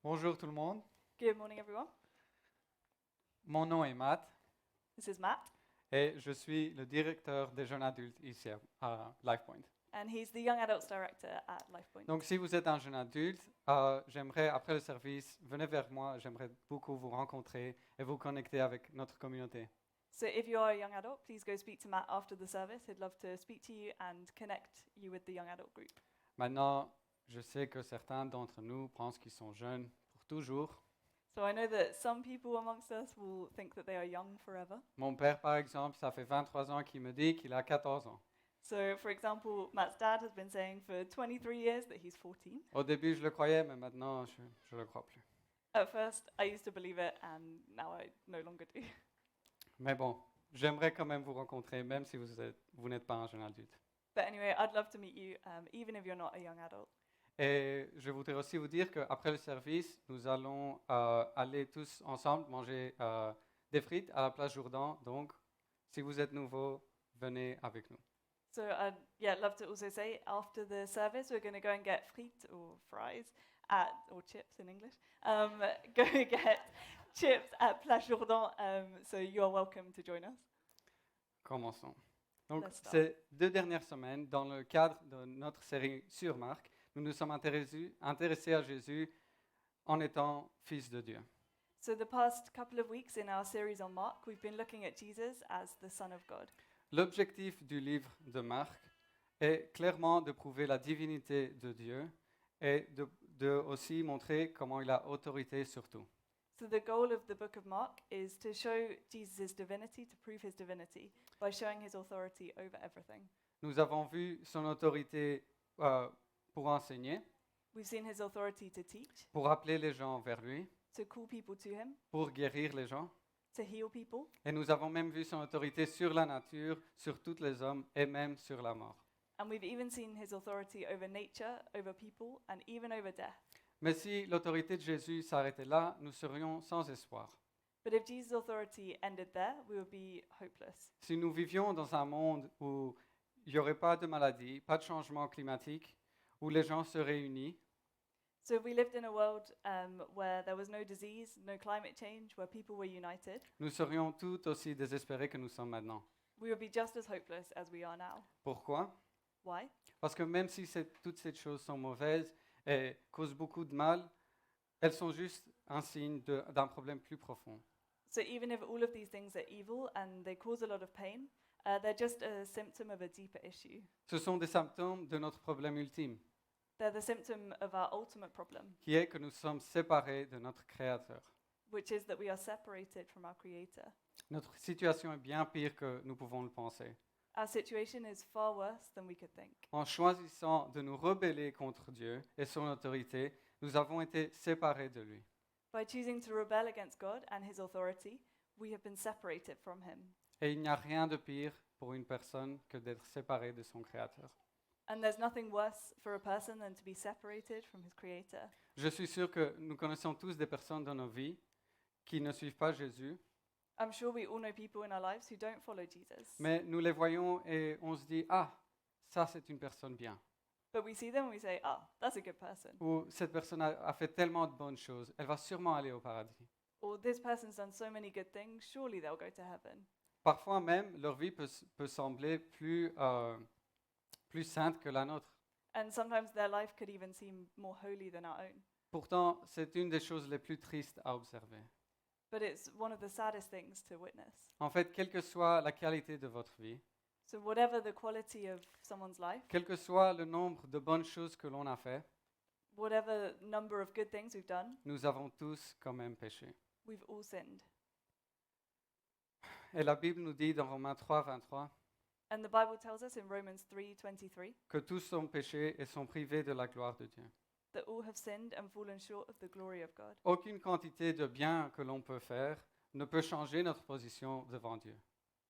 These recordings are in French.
Bonjour tout le monde. Good morning, everyone. Mon nom est Matt This is Matt, et je suis le directeur des jeunes adultes ici à LifePoint. and he's the Young Adults Director at LifePoint. Donc si vous êtes un jeune adulte, j'aimerais après le service, venez vers moi, j'aimerais beaucoup vous rencontrer et vous connecter avec notre communauté. So if you are a young adult, please go speak to Matt after the service. He'd love to speak to you and connect you with the young adult group. Maintenant, je sais que certains d'entre nous pensent qu'ils sont jeunes pour toujours. So I know that some people amongst us will think that they are young forever. Mon père, par exemple, ça fait 23 ans qu'il me dit qu'il a 14 ans. So, for example, Matt's dad has been saying for 23 years that he's 14. Au début, je le croyais, mais maintenant, je ne le crois plus. At first, I used to believe it, and now I no longer do. Mais bon, j'aimerais quand même vous rencontrer, même si vous n'êtes pas un jeune adulte. But anyway, I'd love to meet you, even if you're not a young adult. Et je voudrais aussi vous dire qu'après le service, nous allons aller tous ensemble manger des frites à la place Jourdan. Donc, si vous êtes nouveau, venez avec nous. So I'd love to also say after the service we're going to go and get frites or fries or chips in English. Go get chips at Place Jourdan. So you are welcome to join us. Commençons. Donc, Let's start. ces 2 dernières semaines, dans le cadre de notre série sur Marc, nous nous sommes intéressés à Jésus en étant fils de Dieu. So the past couple of weeks in our series on Mark, we've been looking at Jesus as the Son of God. L'objectif du livre de Marc est clairement de prouver la divinité de Dieu et de aussi montrer comment il a autorité sur tout. So the goal of the book of Mark is to show Jesus' divinity, to prove his divinity by showing his authority over everything. Nous avons vu son autorité pour enseigner, We've seen his authority to teach, pour appeler les gens vers lui, to call people to him, pour guérir les gens. to heal people. Et nous avons même vu son autorité sur la nature, sur tous les hommes et même sur la mort. And we've even seen his authority over nature, over people, and even over death. Mais si l'autorité de Jésus s'arrêtait là, nous serions sans espoir. But if Jesus' authority ended there, we would be hopeless. Si nous vivions dans un monde où il n'y aurait pas de maladie, pas de changement climatique, où les gens seraient unis, So if we lived in a world where there was no disease, no climate change, where people were united, nous serions tout aussi désespérés que nous sommes maintenant. we would be just as hopeless as we are now. Pourquoi? Why? Parce que même si toutes ces choses sont mauvaises et causent beaucoup de mal, elles sont juste un signe d'un problème plus profond. So even if all of these things are evil and they cause a lot of pain, they're just a symptom of a deeper issue. Ce sont des symptômes de notre problème ultime, They're the symptom of our ultimate problem, qui est que nous sommes séparés de notre Créateur. which is that we are separated from our Creator. Notre situation est bien pire que nous pouvons le penser. Our situation is far worse than we could think. En choisissant de nous rebeller contre Dieu et son autorité, nous avons été séparés de lui. By choosing to rebel against God and his authority, we have been separated from him. Et il n'y a rien de pire pour une personne que d'être séparée de son Créateur. And there's nothing worse for a person than to be separated from his Creator. Je suis sûr que nous connaissons tous des personnes dans nos vies qui ne suivent pas Jésus, I'm sure we all know people in our lives who don't follow Jesus. mais nous les voyons et on se dit « Ah, ça c'est une personne bien ». But we see them and we say, oh, that's a good person. Ou cette personne a fait tellement de bonnes choses, elle va sûrement aller au paradis. Or this person's done so many good things, surely they'll go to heaven. Parfois même, leur vie peut sembler plus sainte que la nôtre. And sometimes their life could even seem more holy than our own. Pourtant, c'est une des choses les plus tristes à observer. But it's one of the saddest things to witness. En fait, quelle que soit la qualité de votre vie, So whatever the quality of someone's life, quel que soit le nombre de bonnes choses que l'on a fait, whatever number of good things we've done, nous avons tous quand même péché. we've all sinned. Et la Bible nous dit dans Romains 3, 23 And the Bible tells us in Romans 3:23 que tous ont péché et sont privés de la gloire de Dieu. that all have sinned and fallen short of the glory of God. Aucune quantité de bien que l'on peut faire ne peut changer notre position devant Dieu.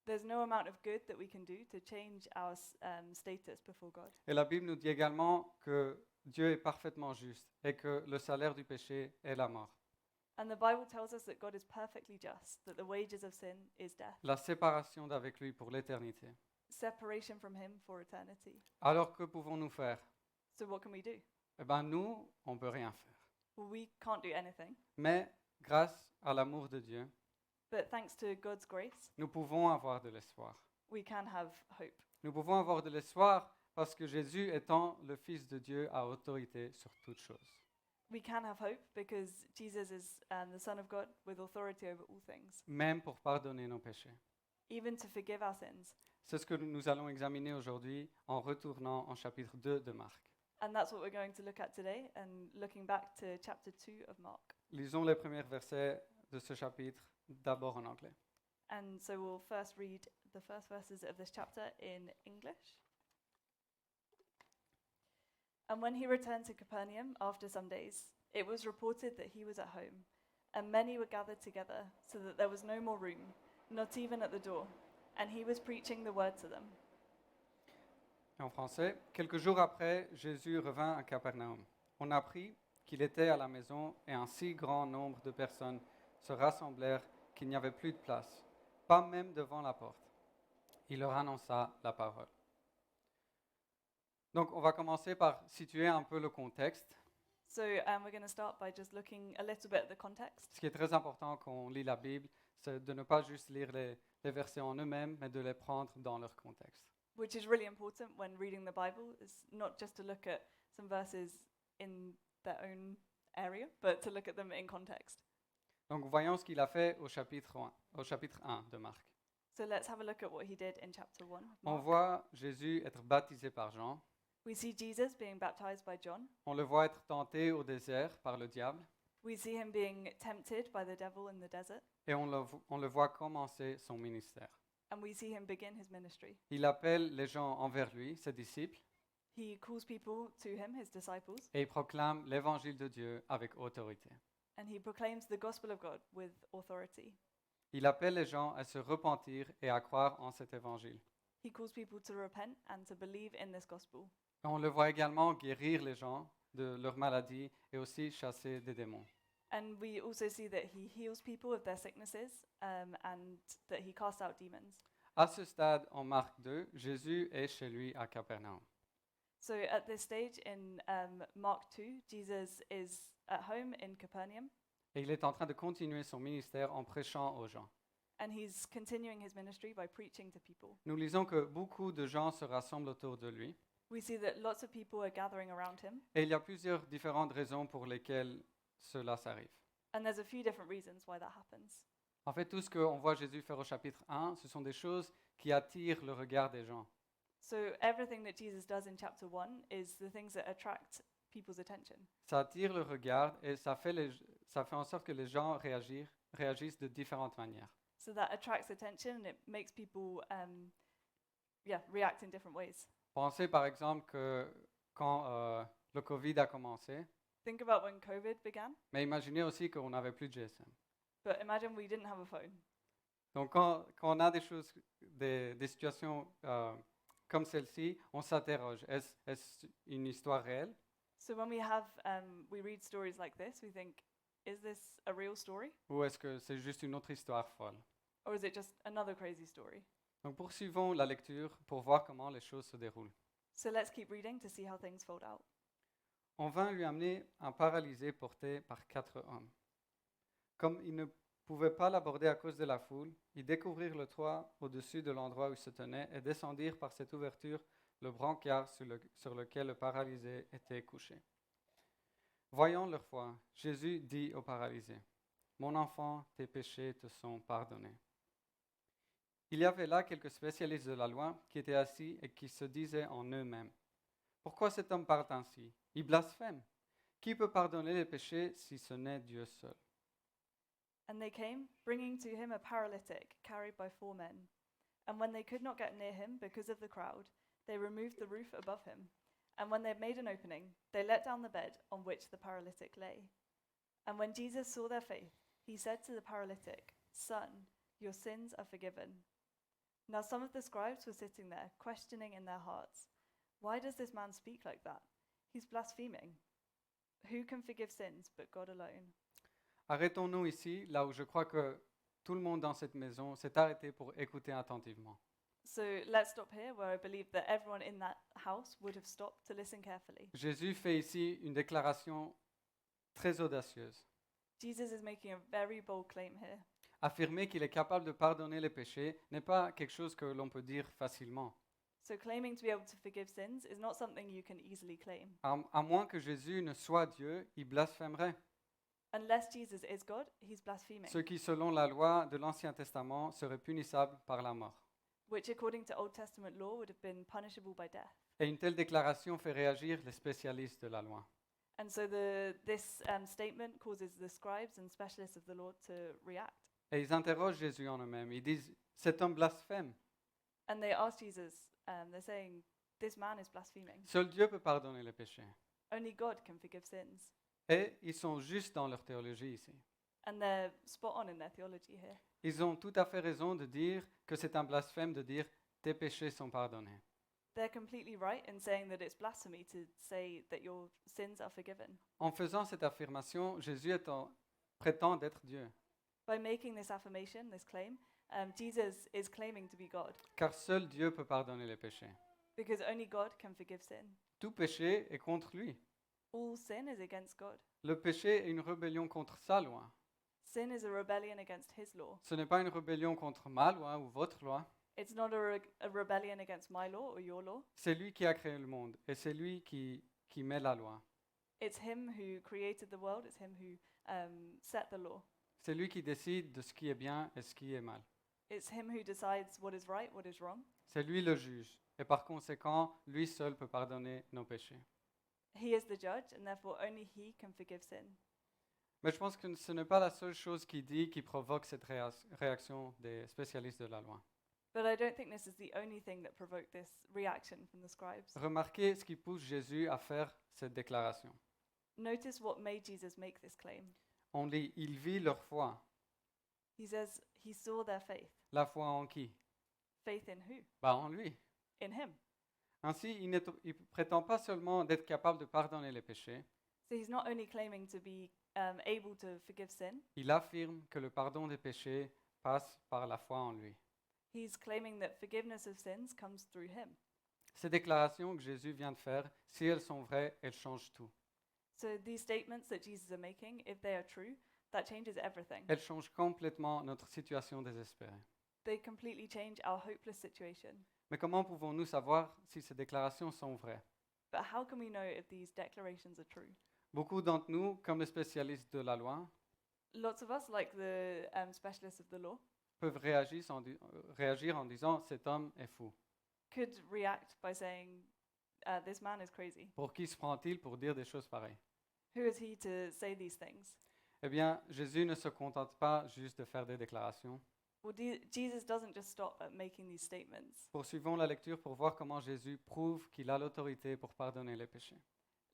There's no amount of good that we can do to change our status before God. Et la Bible nous dit également que Dieu est parfaitement juste et que le salaire du péché est la mort. And the Bible tells us that God is perfectly just, that the wages of sin is death, La séparation d'avec lui pour l'éternité. separation from him for eternity. Alors que pouvons-nous faire? So what can we do? Eh bien, nous, on ne peut rien faire. Well, we can't do anything, mais grâce à l'amour de Dieu, but thanks to God's grace, nous pouvons avoir de l'espoir. we can have hope. Nous pouvons avoir de l'espoir parce que Jésus, étant le Fils de Dieu, a autorité sur toutes choses. We can have hope because Jesus is the Son of God with authority over all things, Même pour pardonner nos péchés. even to forgive our sins. C'est ce que nous allons examiner aujourd'hui en retournant en chapitre 2 de Marc. And that's what we're going to look at today, and looking back to chapter 2 of Mark. Lisons les premiers versets de ce chapitre d'abord en anglais. And so we'll first read the first verses of this chapter in English. And when he returned to Capernaum after some days, it was reported that he was at home, and many were gathered together, so that there was no more room, not even at the door, and he was preaching the word to them. Et en français, quelques jours après, Jésus revint à Capernaum. On apprit qu'il était à la maison et un si grand nombre de personnes se rassemblèrent qu'il n'y avait plus de place, pas même devant la porte. Il leur annonça la parole. Donc, on va commencer par situer un peu le contexte. So we're going to start by just looking a little bit at the context. Ce qui est très important quand on lit la Bible, c'est de ne pas juste lire les versets en eux-mêmes, mais de les prendre dans leur contexte. Which is really important when reading the Bible, is not just to look at some verses in their own area, but to look at them in context. Donc, voyons ce qu'il a fait au chapitre 1 de Marc. So let's have a look at what he did in chapter 1. On voit Jésus être baptisé par Jean. We see Jesus being baptized by John. On le voit être tenté au désert par le diable. We see him being tempted by the devil in the desert, Et on le voit commencer son ministère. and we see him begin his ministry. Il appelle les gens envers lui, ses disciples, He calls people to him, his disciples, et il proclame l'évangile de Dieu avec autorité. and he proclaims the gospel of God with authority. Il appelle les gens à se repentir et à croire en cet évangile. He calls people to repent and to believe in this gospel. Et on le voit également guérir les gens de leurs maladies et aussi chasser des démons. And we also see that he heals people of their sicknesses and that he casts out demons. À ce stade, en Marc 2, Jésus est chez lui à Capernaum. So at this stage in Mark 2, Jesus is at home in Capernaum, Et il est en train de continuer son ministère en prêchant aux gens. and he's continuing his ministry by preaching to people. Nous lisons que beaucoup de gens se rassemblent autour de lui. We see that lots of people are gathering around him, Et il y a plusieurs différentes raisons pour lesquelles cela s'arrive. and there's a few different reasons why that happens. En fait, tout ce qu'on voit Jésus faire au chapitre 1, ce sont des choses qui attirent le regard des gens. So everything that Jesus does in chapter 1 is the things that attract people's attention. Ça attire le regard et ça fait en sorte que les gens réagissent de différentes manières. So that attracts attention and it makes people react in different ways. Pensez par exemple que quand le Covid a commencé, Think about when COVID began, mais imaginez aussi qu'on n'avait plus de GSM. but imagine we didn't have a phone. Donc quand on a des situations comme celle-ci, on s'interroge, est-ce une histoire réelle So when we read stories like this, we think, is this a real story? ou est-ce que c'est juste une autre histoire folle? Or is it just another crazy story? Donc poursuivons la lecture pour voir comment les choses se déroulent. So let's keep reading to see how things fold out. On vint lui amener un paralysé porté par 4 hommes. Comme ils ne pouvaient pas l'aborder à cause de la foule, ils découvrirent le toit au-dessus de l'endroit où il se tenait et descendirent par cette ouverture le brancard sur lequel le paralysé était couché. Voyant leur foi, Jésus dit au paralysé, « Mon enfant, tes péchés te sont pardonnés. » Il y avait là quelques spécialistes de la loi qui étaient assis et qui se disaient en eux-mêmes, « Pourquoi cet homme parle ainsi? Il blasphème. Qui peut pardonner les péchés si ce n'est Dieu seul? » And they came, bringing to him a paralytic carried by 4 men. And when they could not get near him because of the crowd, they removed the roof above him. And when they had made an opening, they let down the bed on which the paralytic lay. And when Jesus saw their faith, he said to the paralytic, "Son, your sins are forgiven." Now some of the scribes were sitting there, questioning in their hearts, "Why does this man speak like that? He's blaspheming. Who can forgive sins but God alone?" Arrêtons-nous ici, là où je crois que tout le monde dans cette maison s'est arrêté pour écouter attentivement. So let's stop here, where I believe that everyone in that house would have stopped to listen carefully. Jésus fait ici une déclaration très audacieuse. Jesus is making a very bold claim here. Affirmer qu'il est capable de pardonner les péchés n'est pas quelque chose que l'on peut dire facilement. So claiming to be able to forgive sins is not something you can easily claim. À moins que Jésus ne soit Dieu, il blasphémerait. Unless Jesus is God, he's blaspheming, Ce qui, selon la loi de l'Ancien Testament, serait punissable par la mort. which according to Old Testament law would have been punishable by death. Et une telle déclaration fait réagir les spécialistes de la loi. And so this statement causes the scribes and specialists of the law to react. Et ils interrogent Jésus en eux-mêmes. Ils disent, cet homme blasphème. And they ask Jesus, they're saying, this man is blaspheming. Seul Dieu peut pardonner les péchés. Only God can forgive sins. Et ils sont justes dans leur théologie ici. And they're spot on in their theology here. Ils ont tout à fait raison de dire que c'est un blasphème de dire tes péchés sont pardonnés. They're completely right in saying that it's blasphemy to say that your sins are forgiven. En faisant cette affirmation, Jésus prétend d'être Dieu, By making this affirmation, this claim, Jesus is claiming to be God, car seul Dieu peut pardonner les péchés. because only God can forgive sin. Tout péché est contre lui. All sin is against God. Le péché est une rébellion contre sa loi. Sin is a rebellion against his law. Ce n'est pas une rébellion contre ma loi ou votre loi. It's not a rebellion against my law or your law. C'est lui qui a créé le monde et c'est lui qui met la loi. It's him who created the world. It's him who set the law. C'est lui qui décide de ce qui est bien et ce qui est mal. It's him who decides what is right, what is wrong. C'est lui le juge et par conséquent, lui seul peut pardonner nos péchés. He is the judge, and therefore only he can forgive sin. Mais je pense que ce n'est pas la seule chose qu'il dit qui provoque cette réaction des spécialistes de la loi. But I don't think this is the only thing that provoked this reaction from the scribes. Remarquez ce qui pousse Jésus à faire cette déclaration. Notice what made Jesus make this claim. On lit, il vit leur foi. He says he saw their faith. La foi en qui? Faith in who? En lui. In him. Ainsi, il ne prétend pas seulement d'être capable de pardonner les péchés, So he's not only claiming to be able to forgive sin, il affirme que le pardon des péchés passe par la foi en lui. he's claiming that forgiveness of sins comes through him. Ces déclarations que Jésus vient de faire, si elles sont vraies, elles changent tout. So these statements that Jesus is making, if they are true, that changes everything. Elles changent complètement notre situation désespérée. They completely change our hopeless situation. Mais comment pouvons-nous savoir si ces déclarations sont vraies? But how can we know if these declarations are true? Beaucoup d'entre nous, comme les spécialistes de la loi, Lots of us, like the specialists of the law, peuvent réagir en disant « cet homme est fou ». could react by saying, this man is crazy. Pour qui se prend-il pour dire des choses pareilles? Who is he to say these things? Eh bien, Jésus ne se contente pas juste de faire des déclarations. Well, Jesus doesn't just stop at making these statements. Poursuivons la lecture pour voir comment Jésus prouve qu'il a l'autorité pour pardonner les péchés.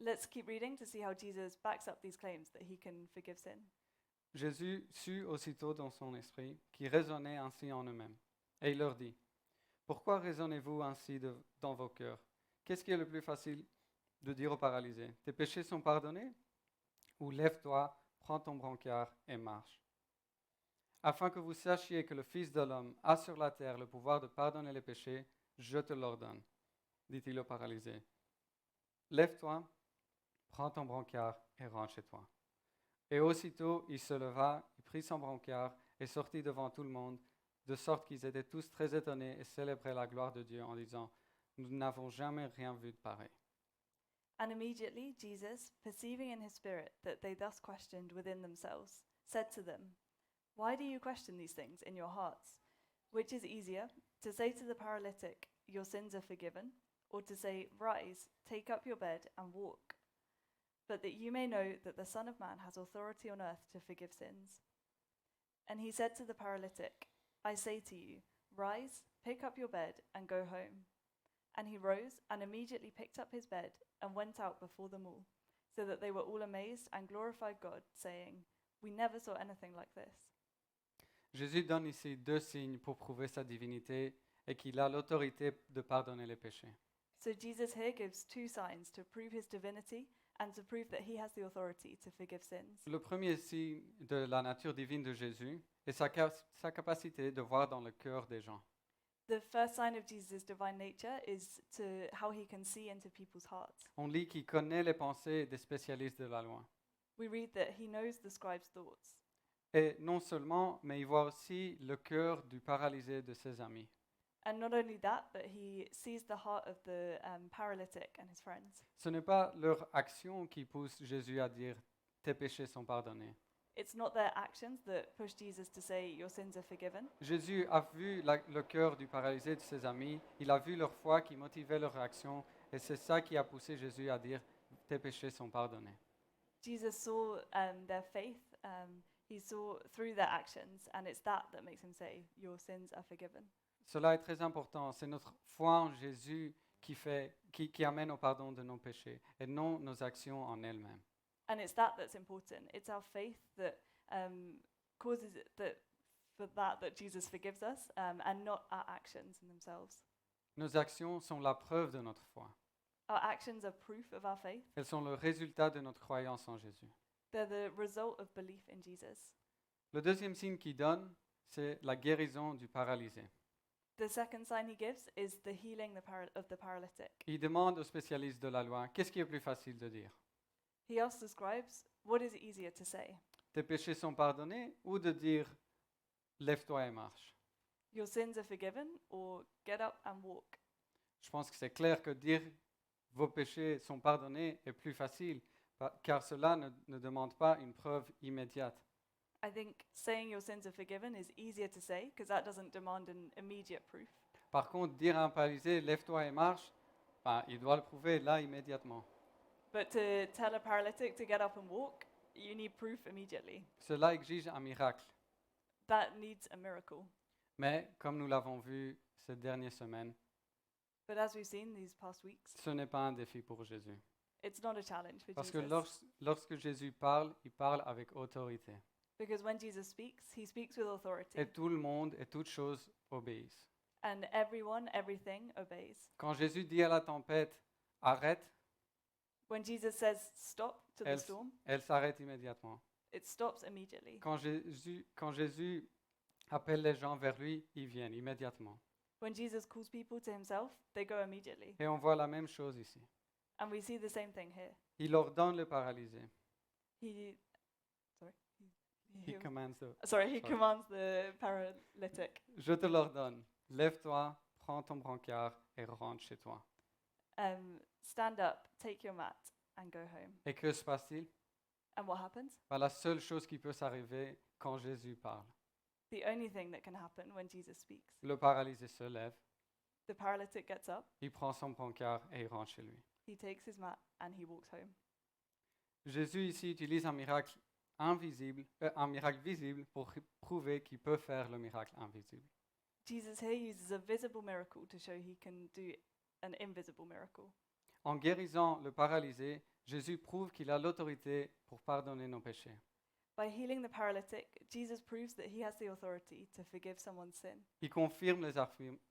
Let's keep reading to see how Jesus backs up these claims that he can forgive sin. Jésus sut aussitôt dans son esprit qu'ils raisonnaient ainsi en eux-mêmes. Et il leur dit, « Pourquoi raisonnez-vous ainsi dans vos cœurs? Qu'est-ce qui est le plus facile de dire au paralysé? Tes péchés sont pardonnés? Ou lève-toi, prends ton brancard et marche. Afin que vous sachiez que le Fils de l'homme a sur la terre le pouvoir de pardonner les péchés, je te l'ordonne, dit-il au paralysé. Lève-toi, prends ton brancard et rentre chez toi. Et aussitôt il se leva, il prit son brancard et sortit devant tout le monde, de sorte qu'ils étaient tous très étonnés et célébraient la gloire de Dieu en disant, nous n'avons jamais rien vu de pareil. And immediately Jesus, perceiving in his spirit that they thus questioned within themselves, said to them, why do you question these things in your hearts? Which is easier, to say to the paralytic, your sins are forgiven, or to say, rise, take up your bed and walk? But that you may know that the Son of Man has authority on earth to forgive sins. And he said to the paralytic, I say to you, rise, pick up your bed and go home. And he rose and immediately picked up his bed and went out before them all, so that they were all amazed and glorified God, saying, we never saw anything like this. Jésus donne ici deux signes pour prouver sa divinité et qu'il a l'autorité de pardonner les péchés. So Jesus here gives two signs to prove his divinity and to prove that he has the authority to forgive sins. Le premier signe de la nature divine de Jésus est sa capacité de voir dans le cœur des gens. The first sign of Jesus' divine nature is to how he can see into people's hearts. On lit qu'il connaît les pensées des spécialistes de la loi. we read that he knows the scribe's thoughts. Et non seulement, mais il voit aussi le cœur du paralysé de ses amis. And not only that, but he sees the heart of the paralytic and his friends. Ce n'est pas leur action qui pousse Jésus à dire « tes péchés sont pardonnés ». It's not their actions that push Jesus to say, your sins are forgiven. Jésus a vu le cœur du paralysé de ses amis, il a vu leur foi qui motivait leur action, et c'est ça qui a poussé Jésus à dire « tes péchés sont pardonnés ». Jesus saw their faith, he saw through their actions, and it's that makes him say, your sins are forgiven. Cela est très important, c'est notre foi en Jésus qui amène au pardon de nos péchés, et non nos actions en elles-mêmes. And it's that's important. It's our faith that causes it that Jesus forgives us, and not our actions in themselves. Nos actions sont la preuve de notre foi. Our actions are proof of our faith. Elles sont le résultat de notre croyance en Jésus. They're the result of belief in Jesus. Le deuxième signe qu'il donne, c'est la guérison du paralysé. The second sign he gives is the healing of the paralytic. Il demande aux spécialistes de la loi, qu'est-ce qui est plus facile de dire? He asks the scribes, what is easier to say? Tes péchés sont pardonnés ou de dire lève-toi et marche? Your sins are forgiven, or get up and walk? Je pense que c'est clair que dire vos péchés sont pardonnés est plus facile, car cela ne demande pas une preuve immédiate. I think saying your sins are forgiven is easier to say because that doesn't demand an immediate proof. Par contre, dire à un paralysé lève-toi et marche, il doit le prouver là immédiatement. But to tell a paralytic to get up and walk, you need proof immediately. Cela exige un miracle. That needs a miracle. Mais comme nous l'avons vu ces dernières semaines, But as we've seen these past weeks, ce n'est pas un défi pour Jésus. it's not a challenge for Parce que Jesus. lorsque Jésus parle, il parle avec autorité. Because when Jesus speaks, he speaks with authority. Et tout le monde et toutes choses obéissent. And everyone, everything obeys. Quand Jésus dit à la tempête, arrête, When Jesus says stop to the elle, storm, elle s'arrête immédiatement. it stops immediately. Quand Jésus appelle les gens vers lui, ils viennent immédiatement. When Jesus calls people to himself, they go immediately. Et on voit la même chose ici. And we see the same thing here. Il ordonne le paralysé. He He commands sorry, he sorry. commands the paralytic. Je te l'ordonne. Lève-toi, prends ton brancard et rentre chez toi. Stand up, take your mat, and go home. Et que se passe-t-il? And what happens? La seule chose qui peut s'arriver quand Jésus parle. The only thing that can happen when Jesus speaks. Le paralysé se lève, The paralytic gets up, il prend son brancard et il rentre chez lui. he takes his mat, and he walks home. Jésus ici utilise un miracle visible pour prouver qu'il peut faire le miracle invisible. Jesus here uses a visible miracle to show he can do an invisible miracle. En guérissant le paralysé, Jésus prouve qu'il a l'autorité pour pardonner nos péchés. By healing the paralytic, Jesus proves that he has the authority to forgive someone's sin. Il confirme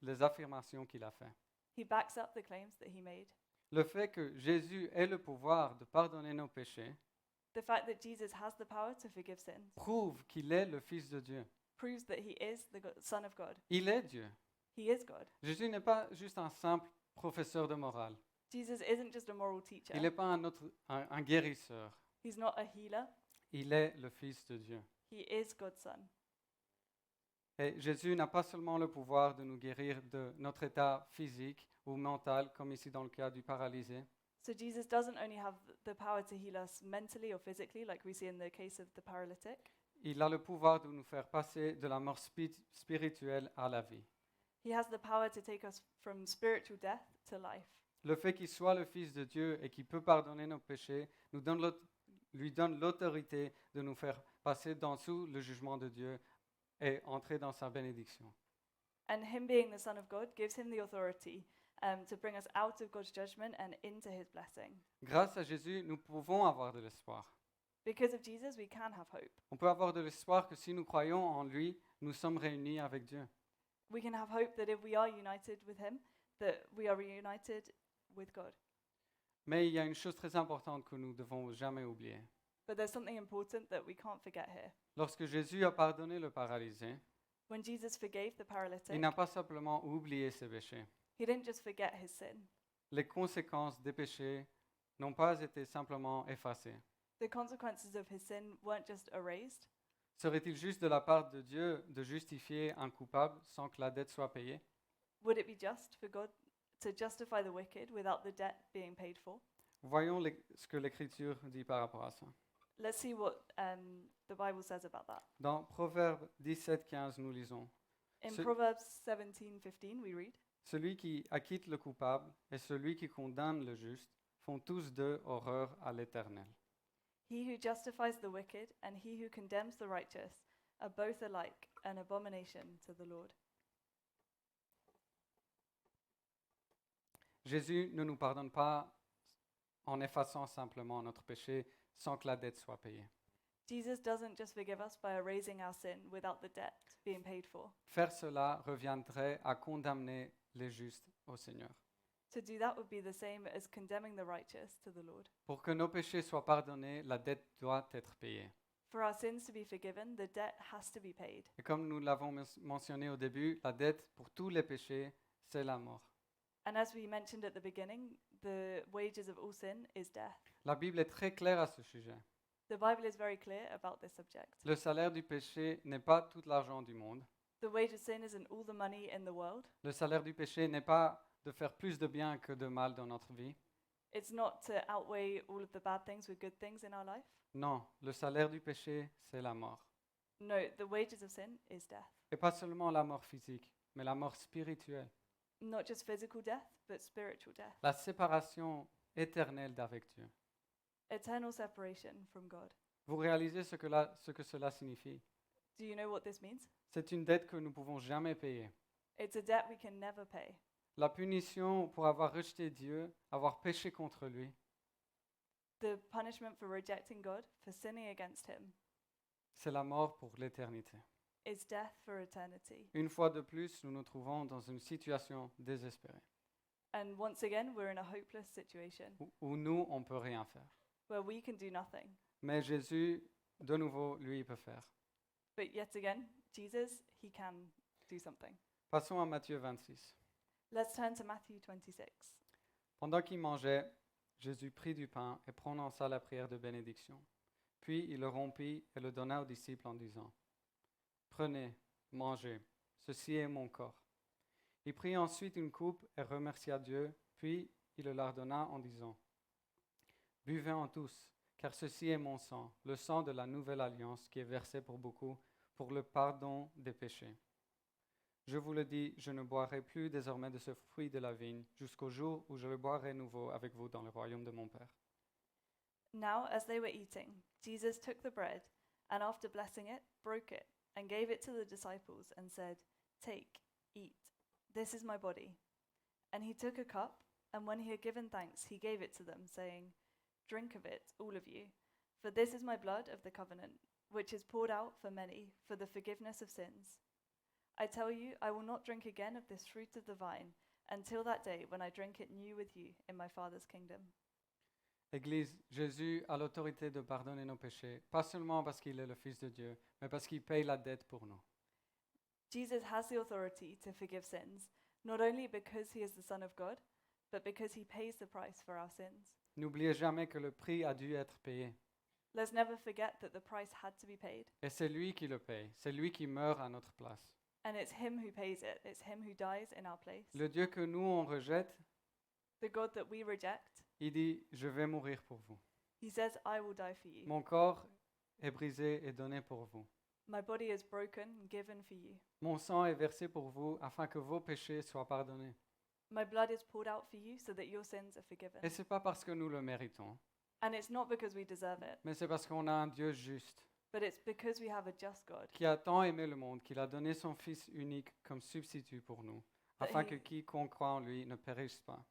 les affirmations qu'il a faites. He backs up the claims that he made. Le fait que Jésus ait le pouvoir de pardonner nos péchés The fact that Jesus has the power to forgive sins prouve qu'il est le Fils de Dieu. proves that he is the Son of God. Il est Dieu. He is God. Jésus n'est pas juste un simple professeur de morale. Jesus isn't just a moral teacher. Il n'est pas un guérisseur. He's not a healer. Il est le Fils de Dieu. He is God's Son. Et Jésus n'a pas seulement le pouvoir de nous guérir de notre état physique ou mental, comme ici dans le cas du paralysé, So Jesus doesn't only have the power to heal us mentally or physically, like we see in the case of the paralytic. il a le pouvoir de nous faire passer de la mort spirituelle à la vie. He has the power to take us from spiritual death to life. Le fait qu'il soit le Fils de Dieu et qu'il peut pardonner nos péchés lui donne l'autorité de nous faire passer dans sous le jugement de Dieu et entrer dans sa bénédiction. And him being the Son of God gives him the authority to bring us out of God's judgment and into his blessing. Grâce à Jésus, nous pouvons avoir de l'espoir. Because of Jesus, we can have hope. On peut avoir de l'espoir que si nous croyons en lui, nous sommes réunis avec Dieu. We can have hope that if we are united with him, that we are reunited with God. Mais il y a une chose très importante que nous ne devons jamais oublier. But there's something important that we can't forget here. Lorsque Jésus a pardonné le paralysé, When Jesus forgave the il paralytic, n'a pas simplement oublié ses péchés. he didn't just forget his sin. Les conséquences des péchés n'ont pas été simplement effacées. The consequences of his sin weren't just erased. Serait-il juste de la part de Dieu de justifier un coupable sans que la dette soit payée? Would it be just for God to justify the wicked without the debt being paid for? Voyons ce que l'Écriture dit par rapport à ça. Let's see what the Bible says about that. Dans Proverbe 17:15, nous lisons In Ce- Proverbs 17:15, we read, Celui qui acquitte le coupable et celui qui condamne le juste font tous deux horreur à l'Éternel. "He who justifies the wicked and he who condemns the righteous are both alike an abomination to the Lord." Jésus ne nous pardonne pas en effaçant simplement notre péché sans que la dette soit payée. Jesus doesn't just forgive us by erasing our sin without the debt being paid for. Faire cela reviendrait à condamner les justes au Seigneur. To do that would be the same as condemning the righteous to the Lord. Pour que nos péchés soient pardonnés, la dette doit être payée. For our sins to be forgiven, the debt has to be paid. Et comme nous l'avons mentionné au début, la dette pour tous les péchés, c'est la mort. And as we mentioned at the beginning, the wages of all sin is death. La Bible est très claire à ce sujet. The Bible is very clear about this subject. Le salaire du péché n'est pas tout l'argent du monde. The wage of sin isn't all the money in the world. Le salaire du péché n'est pas de faire plus de bien que de mal dans notre vie. It's not to outweigh all of the bad things with good things in our life. Non, le salaire du péché, c'est la mort. No, the wages of sin is death. Et pas seulement la mort physique, mais la mort spirituelle. Not just physical death, but spiritual death. La séparation éternelle d'avec Dieu. Eternal separation from God. Vous réalisez ce que cela signifie? Do you know what this means? C'est une dette que nous ne pouvons jamais payer. It's a debt we can never pay. La punition pour avoir rejeté Dieu, avoir péché contre lui, The punishment for rejecting God, for sinning against Him, c'est la mort pour l'éternité. is death for eternity. Une fois de plus, nous nous trouvons dans une situation désespérée, And once again, we're in a hopeless situation où nous, on ne peut rien faire. where we can do nothing. Mais Jésus, de nouveau, lui, il peut faire. But yet again, Jesus, He can do something. Passons à Matthieu 26. Let's turn to Matthew 26. Pendant qu'il mangeait, Jésus prit du pain et prononça la prière de bénédiction. Puis il le rompit et le donna aux disciples en disant, « Prenez, mangez, ceci est mon corps. » Il prit ensuite une coupe et remercia Dieu, puis il le leur donna en disant, « Buvez-en tous, car ceci est mon sang, le sang de la nouvelle alliance qui est versé pour beaucoup, pour le pardon des péchés. Je vous le dis, je ne boirai plus désormais de ce fruit de la vigne, jusqu'au jour où je le boirai nouveau avec vous dans le royaume de mon Père. » Now, as they were eating, Jesus took the bread and after blessing it, broke it and gave it to the disciples and said, "Take, eat. This is my body." And he took a cup, and when he had given thanks, he gave it to them, saying, "Drink of it, all of you, for this is my blood of the covenant, which is poured out for many for the forgiveness of sins. I tell you, I will not drink again of this fruit of the vine until that day when I drink it new with you in my Father's kingdom." Église, Jésus a l'autorité de pardonner nos péchés, pas seulement parce qu'il est le Fils de Dieu, mais parce qu'il paye la dette pour nous. Jesus has the authority to forgive sins, not only because he is the Son of God, but because he pays the price for our sins. N'oubliez jamais que le prix a dû être payé. Let's never forget that the price had to be paid, Et c'est lui qui le paye, c'est lui qui meurt à notre place. and it's him who pays it. It's him who dies in our place. Le Dieu que nous, on rejette, The God that we reject, il dit, je vais mourir pour vous. he says, "I will die for you. Mon corps est brisé et donné pour vous. My body is broken and given for you. Mon sang est versé pour vous afin que vos péchés soient pardonnés. My blood is poured out for you so that your sins are forgiven." Et ce n'est pas parce que nous le méritons, And it's not because we deserve it, mais c'est parce qu'on a un Dieu juste but it's because we have a just God qui a tant aimé le monde qu'il a donné son Fils unique comme substitut pour nous, afin que quiconque croit en lui ne périsse pas,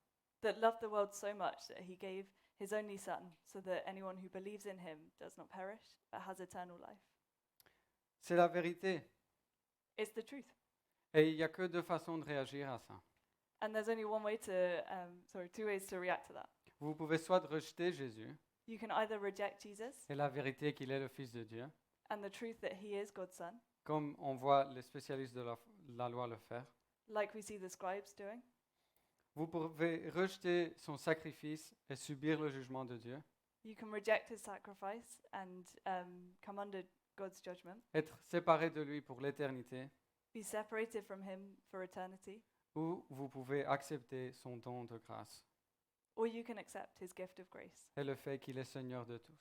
that loved the world so much that he gave his only Son so that anyone who believes in him does not perish but has eternal life. C'est la vérité. It's the truth. Et il n'y a que deux façons de réagir à ça. And there's only one way to, two ways to react to that. Vous pouvez soit rejeter Jésus You can either reject Jesus et la vérité qu'il est le Fils de Dieu, and the truth that he is God's Son, comme on voit les spécialistes de la loi le faire. like we see the scribes doing. Vous pouvez rejeter son sacrifice et subir le jugement de Dieu. You can reject his sacrifice and come under God's judgment, être séparé de lui pour l'éternité, be separated from him for eternity, ou vous pouvez accepter son don de grâce or you can accept his gift of grace et le fait qu'il est Seigneur de tous.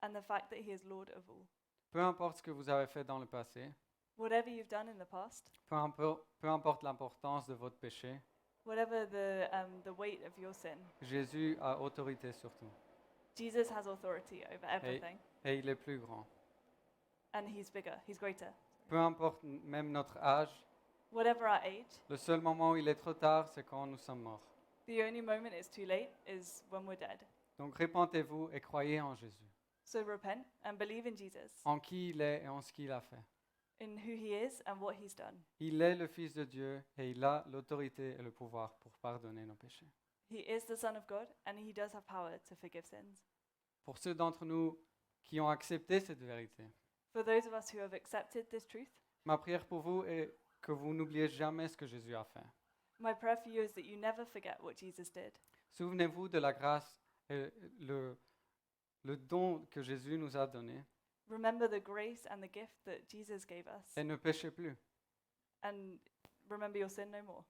and the fact that he is Lord of all. Peu importe ce que vous avez fait dans le passé, Whatever you've done in the past, peu importe l'importance de votre péché, whatever the weight of your sin, Jésus a autorité sur tout Jesus has authority over everything, et il est plus grand. and he's bigger, he's greater. Peu importe même notre âge, Whatever our age, le seul moment où il est trop tard, c'est quand nous sommes morts. the only moment it's too late is when we're dead. Donc répentez-vous et croyez en Jésus, So repent and believe in Jesus, en qui il est et en ce qu'il a fait. in who he is and what he's done. Il est le Fils de Dieu et il a l'autorité et le pouvoir pour pardonner nos péchés. He is the Son of God, and he does have power to forgive sins. Pour ceux d'entre nous qui ont accepté cette vérité, For those of us who have accepted this truth, ma prière pour vous est que vous n'oubliez jamais ce que Jésus a fait. my prayer for you is that you never forget what Jesus did. Souvenez-vous de la grâce et le don que Jésus nous a donné Remember the grace and the gift that Jesus gave us, et ne péchez plus. and remember your sin no more.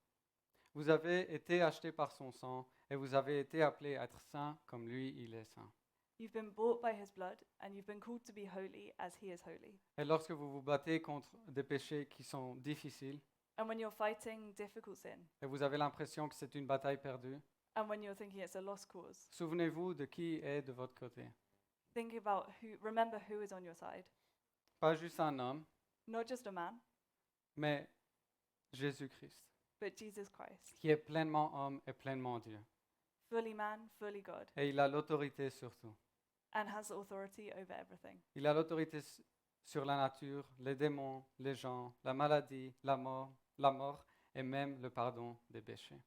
Vous avez été achetés par son sang et vous avez été appelés à être saints comme lui, il est saint. You've been bought by his blood, and you've been called to be holy as he is holy. Et lorsque vous vous battez contre des péchés qui sont difficiles And when you're fighting difficult sin, et vous avez l'impression que c'est une bataille perdue, and when you're thinking it's a lost cause, souvenez-vous de qui est de votre côté. remember who is on your side. Pas juste un homme, Not just a man, mais Jésus-Christ, but Jesus Christ. qui est pleinement homme et pleinement Dieu. Fully man, fully God, Et il a l'autorité sur tout. and has authority over everything. Il a l'autorité sur la nature, les démons, les gens, la maladie, la mort et même le pardon des péchés.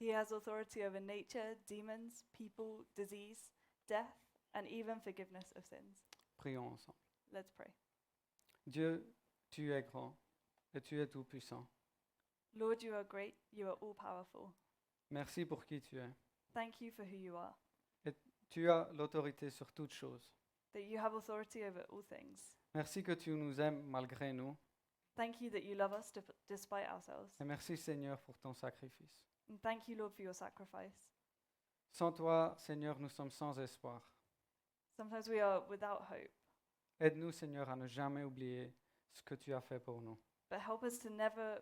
He has authority over nature, demons, people, disease, death, and even forgiveness of sins. Prions ensemble. Let's pray. Dieu, tu es grand et tu es tout-puissant. Lord, you are great, you are all powerful. Merci pour qui tu es. Thank you for who you are, Tu as l'autorité sur toutes choses. that you have authority over all things. Merci que tu nous aimes malgré nous. Thank you that you love us despite ourselves. Et merci Seigneur pour ton sacrifice. And thank you, Lord, for your sacrifice. Sans toi, Seigneur, nous sommes sans espoir. Sometimes we are without hope, Aide-nous, Seigneur, à ne jamais oublier ce que tu as fait pour nous. but help us to never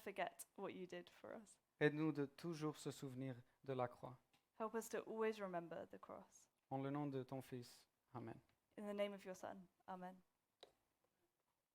forget what you did for us. Aide-nous de toujours se souvenir de la croix. Help us to always remember the cross. En le nom de ton Fils. Amen. In the name of your Son. Amen.